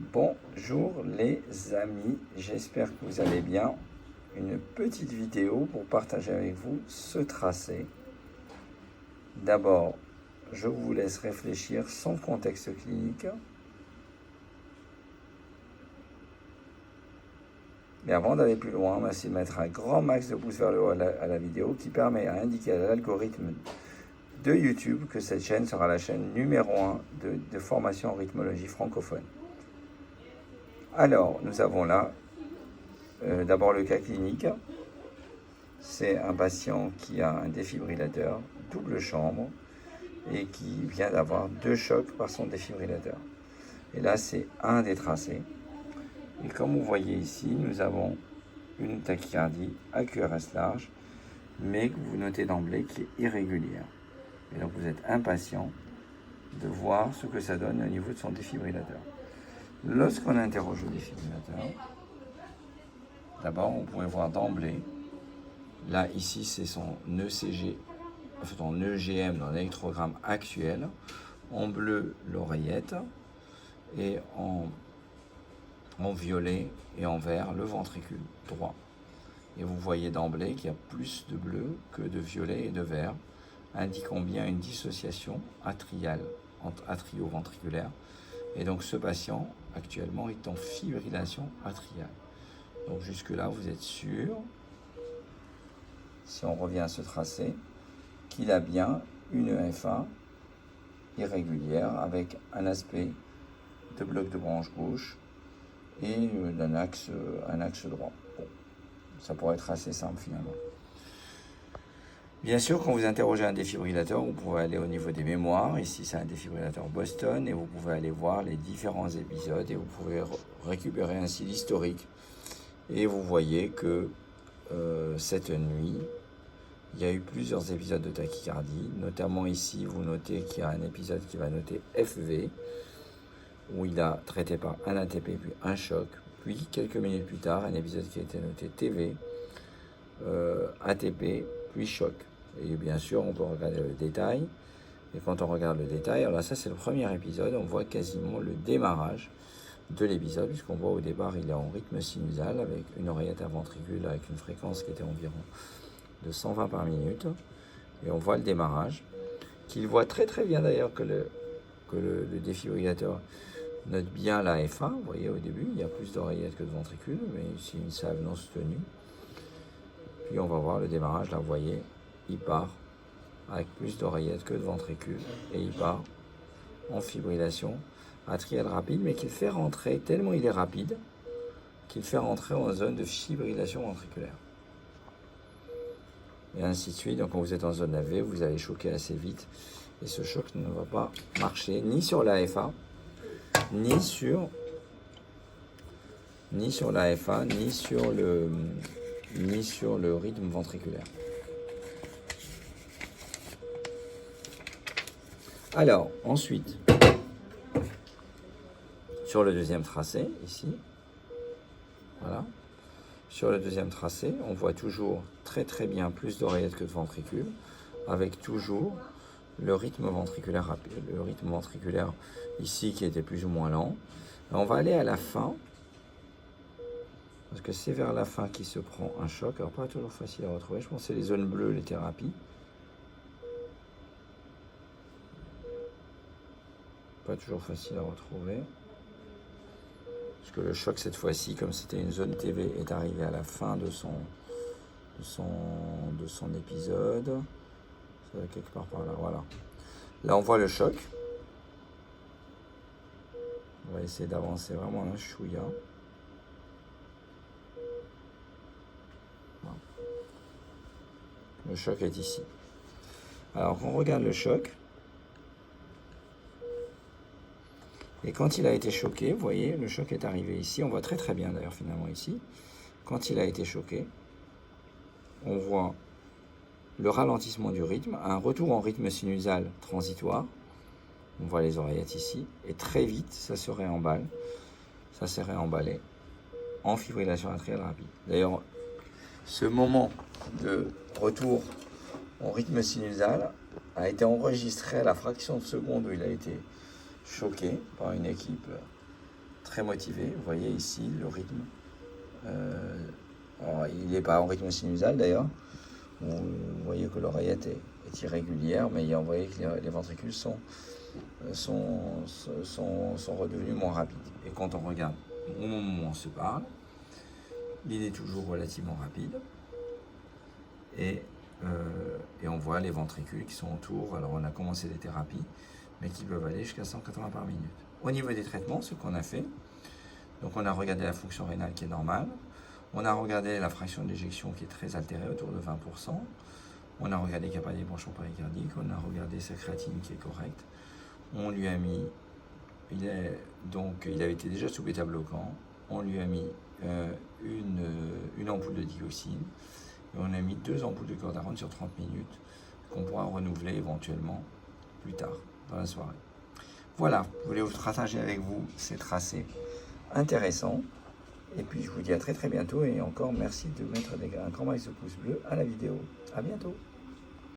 Bonjour les amis, j'espère que vous allez bien. Une petite vidéo pour partager avec vous ce tracé. D'abord, je vous laisse réfléchir sans contexte clinique. Mais avant d'aller plus loin, merci de mettre un grand max de pouces vers le haut à la vidéo qui permet à indiquer à l'algorithme de YouTube que cette chaîne sera la chaîne numéro 1 de formation en rythmologie francophone. Alors, nous avons là d'abord le cas clinique. C'est un patient qui a un défibrillateur double chambre et qui vient d'avoir 2 chocs par son défibrillateur. Et là, c'est un des tracés. Et comme vous voyez ici, nous avons une tachycardie à QRS large, mais que vous notez d'emblée qui est irrégulière. Et donc vous êtes impatient de voir ce que ça donne au niveau de son défibrillateur. Lorsqu'on interroge le défibrillateur, d'abord on pourrait voir d'emblée, là ici c'est son ECG, son EGM dans l'électrogramme actuel, en bleu l'oreillette et en violet et en vert le ventricule droit. Et vous voyez d'emblée qu'il y a plus de bleu que de violet et de vert, indiquant bien une dissociation atriale entre atrio-ventriculaire. Et donc ce patient actuellement est en fibrillation atriale. Donc jusque là vous êtes sûr, si on revient à ce tracé, qu'il a bien une EFA irrégulière avec un aspect de bloc de branche gauche et un axe droit. Bon, ça pourrait être assez simple finalement. Bien sûr, quand vous interrogez un défibrillateur, vous pouvez aller au niveau des mémoires. Ici, c'est un défibrillateur Boston et vous pouvez aller voir les différents épisodes et vous pouvez récupérer ainsi l'historique. Et vous voyez que cette nuit, il y a eu plusieurs épisodes de tachycardie. Notamment ici, vous notez qu'il y a un épisode qui va noter FV, où il a traité par un ATP puis un choc. Puis, quelques minutes plus tard, un épisode qui a été noté TV, ATP, puis choc. Et bien sûr, on peut regarder le détail. Et quand on regarde le détail, alors ça c'est le premier épisode, on voit quasiment le démarrage de l'épisode, puisqu'on voit au départ, il est en rythme sinusal, avec une oreillette à ventricule, avec une fréquence qui était environ de 120 par minute. Et on voit le démarrage, qu'il voit très très bien d'ailleurs que le défibrillateur note bien la F1. Vous voyez au début, il y a plus d'oreillettes que de ventricules, mais ici une salve non soutenue. Puis on va voir le démarrage, là vous voyez, il part avec plus d'oreillettes que de ventricules et il part en fibrillation atriale rapide, mais qu'il fait rentrer, tellement il est rapide, qu'il fait rentrer en zone de fibrillation ventriculaire. Et ainsi de suite. Donc quand vous êtes en zone AV, vous allez choquer assez vite et ce choc ne va pas marcher ni sur la FA, ni sur la FA, ni sur le rythme ventriculaire. Alors, ensuite, sur le deuxième tracé, ici, voilà, sur le deuxième tracé, on voit toujours très très bien plus d'oreillettes que de ventricules, avec toujours le rythme ventriculaire rapide, le rythme ventriculaire ici qui était plus ou moins lent. On va aller à la fin, parce que c'est vers la fin qu'il se prend un choc, alors pas toujours facile à retrouver, je pense que c'est les zones bleues, les thérapies. Pas toujours facile à retrouver. Parce que le choc cette fois-ci, comme c'était une zone TV, est arrivé à la fin de son épisode. Ça va quelque part par là, voilà. Là on voit le choc. On va essayer d'avancer vraiment un chouïa. Voilà. Le choc est ici. Alors quand on regarde le choc, et quand il a été choqué, vous voyez, le choc est arrivé ici. On voit très très bien d'ailleurs finalement ici. Quand il a été choqué, on voit le ralentissement du rythme, un retour en rythme sinusal transitoire. On voit les oreillettes ici. Et très vite, ça se réemballe. Ça s'est réemballé en fibrillation atriale rapide. D'ailleurs, ce moment de retour en rythme sinusal a été enregistré à la fraction de seconde où il a été choqué par une équipe très très motivé. Vous voyez ici le rythme. Alors, il n'est pas en rythme sinusal d'ailleurs. Vous voyez que l'oreillette est irrégulière, mais vous voyez que les ventricules sont redevenus moins rapides. Et quand on regarde au moment où on se parle, il est toujours relativement rapide. Et on voit les ventricules qui sont autour. Alors on a commencé les thérapies, mais qui peuvent aller jusqu'à 180 par minute. Au niveau des traitements, ce qu'on a fait, donc on a regardé la fonction rénale qui est normale, on a regardé la fraction d'éjection qui est très altérée, autour de 20%, on a regardé qu'il n'y a pas d'ébranchement péricardique, on a regardé sa créatine qui est correcte, on lui a mis, il avait été déjà sous bêta-bloquant, on lui a mis une ampoule de dioxine, et on a mis 2 ampoules de cordarone sur 30 minutes, qu'on pourra renouveler éventuellement plus tard dans la soirée. Voilà, je voulais vous partager avec vous ces tracés intéressants. Et puis je vous dis à très bientôt et encore merci de mettre un grand max de pouces bleus à la vidéo. À bientôt.